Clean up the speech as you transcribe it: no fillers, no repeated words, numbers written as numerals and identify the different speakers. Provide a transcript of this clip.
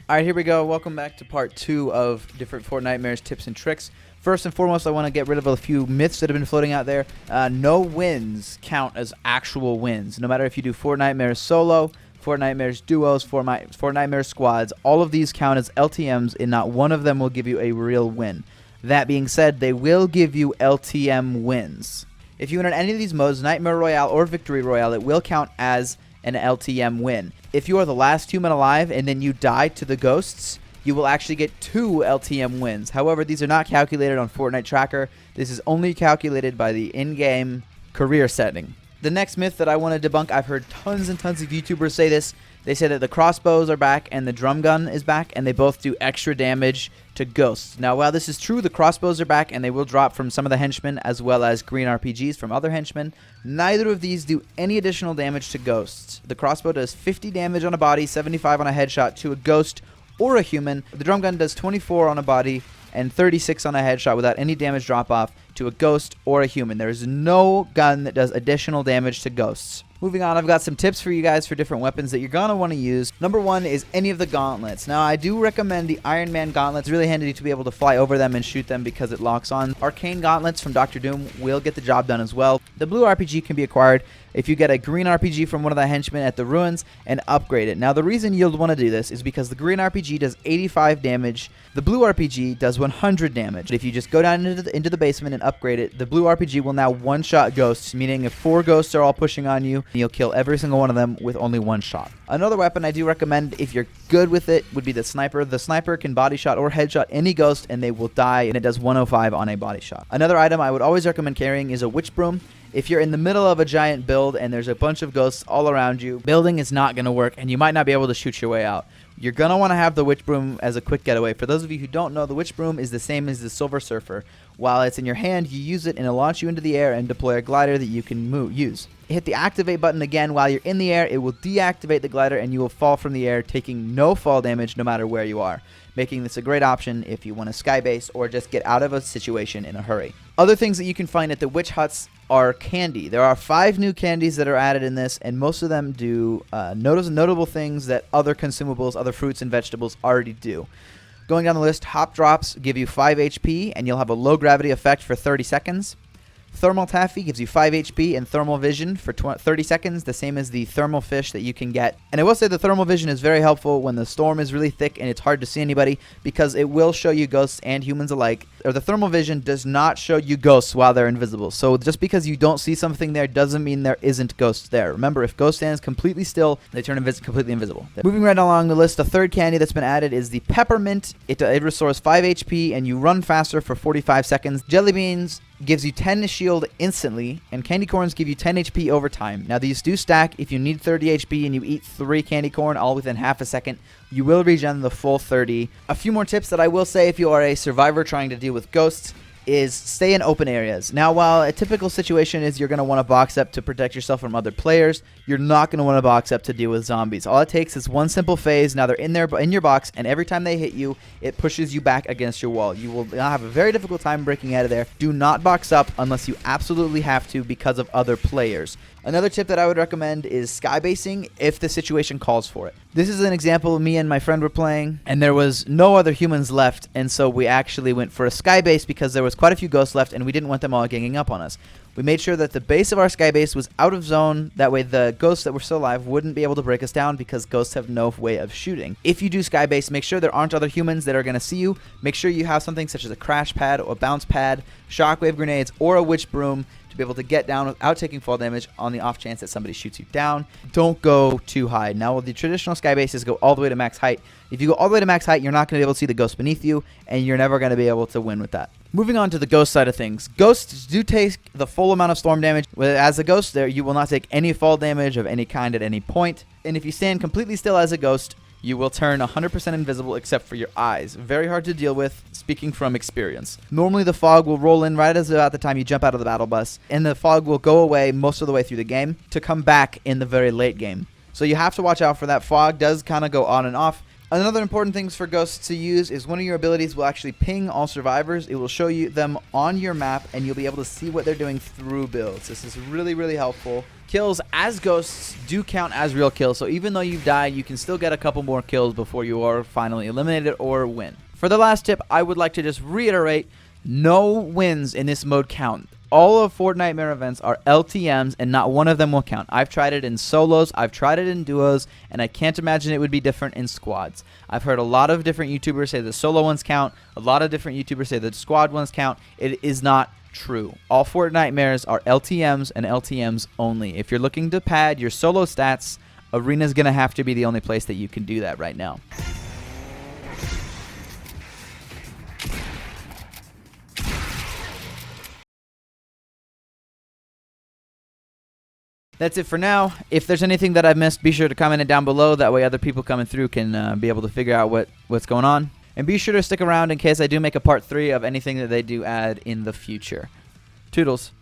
Speaker 1: Alright, here we go. Welcome back to part 2 of different FortniteMares tips and tricks. First and foremost, I want to get rid of a few myths that have been floating out there. No wins count as actual wins. No matter if you do FortniteMares solo, FortniteMares duos, FortniteMares squads, all of these count as LTMs, and not one of them will give you a real win. That being said, they will give you LTM wins. If you win in any of these modes, Nightmare Royale or Victory Royale, it will count as an LTM win. If you are the last human alive and then you die to the ghosts, you will actually get 2 LTM wins. However, these are not calculated on Fortnite Tracker. This is only calculated by the in-game career setting. The next myth that I want to debunk, I've heard tons and tons of YouTubers say this. They say that the crossbows are back and the drum gun is back, and they both do extra damage to ghosts. Now, while this is true, the crossbows are back and they will drop from some of the henchmen as well as green RPGs from other henchmen. Neither of these do any additional damage to ghosts. The crossbow does 50 damage on a body, 75 on a headshot to a ghost or a human. The drum gun does 24 on a body and 36 on a headshot without any damage drop off to a ghost or a human. There is no gun that does additional damage to ghosts. Moving on, I've got some tips for you guys for different weapons that you're going to want to use. Number 1 is any of the gauntlets. Now, I do recommend the Iron Man gauntlets. It's really handy to be able to fly over them and shoot them because it locks on. Arcane gauntlets from Dr. Doom will get the job done as well. The blue RPG can be acquired if you get a green RPG from one of the henchmen at the ruins and upgrade it. Now, the reason you'll want to do this is because the green RPG does 85 damage. The blue RPG does 100 damage. If you just go down into the basement and upgrade it, the blue RPG will now one-shot ghosts, meaning if 4 ghosts are all pushing on you, you'll kill every single one of them with only 1 shot. Another weapon I do recommend, if you're good with it, would be the sniper. The sniper can body shot or headshot any ghost and they will die, and it does 105 on a body shot. Another item I would always recommend carrying is a witch broom. If you're in the middle of a giant build and there's a bunch of ghosts all around you, building is not going to work and you might not be able to shoot your way out. You're going to want to have the witch broom as a quick getaway. For those of you who don't know, the witch broom is the same as the Silver Surfer. While it's in your hand, you use it and it'll launch you into the air and deploy a glider that you can use. Hit the activate button again while you're in the air. It will deactivate the glider and you will fall from the air, taking no fall damage no matter where you are, making this a great option if you want to skybase or just get out of a situation in a hurry. Other things that you can find at the witch huts are candy. There are 5 new candies that are added in this, and most of them do notable things that other consumables, other fruits and vegetables already do. Going down the list, hop drops give you 5 HP and you'll have a low gravity effect for 30 seconds. Thermal Taffy gives you 5 HP and thermal vision for 30 seconds, the same as the thermal fish that you can get. And I will say the thermal vision is very helpful when the storm is really thick and it's hard to see anybody, because it will show you ghosts and humans alike. Or the thermal vision does not show you ghosts while they're invisible. So just because you don't see something there doesn't mean there isn't ghosts there. Remember, if ghost stands completely still, they turn completely invisible. Moving right along the list, the third candy that's been added is the Peppermint. It restores 5 HP and you run faster for 45 seconds. Jelly Beans gives you 10 shield instantly, and candy corns give you 10 HP over time. Now, these do stack. If you need 30 HP and you eat 3 candy corn all within half a second, you will regen the full 30. A few more tips that I will say if you are a survivor trying to deal with ghosts is stay in open areas. Now, while a typical situation is you're going to want to box up to protect yourself from other players, you're not going to want to box up to deal with zombies. All it takes is one simple phase. Now they're in your box, and every time they hit you, it pushes you back against your wall. You will have a very difficult time breaking out of there. Do not box up unless you absolutely have to because of other players. Another tip that I would recommend is skybasing if the situation calls for it. This is an example. Me and my friend were playing, and there was no other humans left, and so we actually went for a skybase because there was quite a few ghosts left, and we didn't want them all ganging up on us. We made sure that the base of our skybase was out of zone. That way the ghosts that were still alive wouldn't be able to break us down because ghosts have no way of shooting. If you do skybase, make sure there aren't other humans that are going to see you. Make sure you have something such as a crash pad or a bounce pad, shockwave grenades, or a witch broom to be able to get down without taking fall damage on the off chance that somebody shoots you down. Don't go too high. Now, the traditional skybases go all the way to max height. If you go all the way to max height, you're not going to be able to see the ghost beneath you, and you're never going to be able to win with that. Moving on to the ghost side of things. Ghosts do take the full amount of storm damage. As a ghost there, you will not take any fall damage of any kind at any point. And if you stand completely still as a ghost, you will turn 100% invisible except for your eyes. Very hard to deal with, speaking from experience. Normally the fog will roll in right as about the time you jump out of the battle bus, and the fog will go away most of the way through the game to come back in the very late game. So you have to watch out for that. Fog does kind of go on and off. Another important thing for ghosts to use is one of your abilities will actually ping all survivors. It will show you them on your map, and you'll be able to see what they're doing through builds. This is really, really helpful. Kills as ghosts do count as real kills, so even though you've died, you can still get a couple more kills before you are finally eliminated or win. For the last tip, I would like to just reiterate, no wins in this mode count. All of FortniteMares events are LTMs, and not one of them will count. I've tried it in solos, I've tried it in duos, and I can't imagine it would be different in squads. I've heard a lot of different YouTubers say the solo ones count. A lot of different YouTubers say the squad ones count. It is not true. All FortniteMares are LTMs and LTMs only. If you're looking to pad your solo stats, Arena's going to have to be the only place that you can do that right now. That's it for now. If there's anything that I've missed, be sure to comment it down below. That way other people coming through can be able to figure out what's going on. And be sure to stick around in case I do make a part 3 of anything that they do add in the future. Toodles.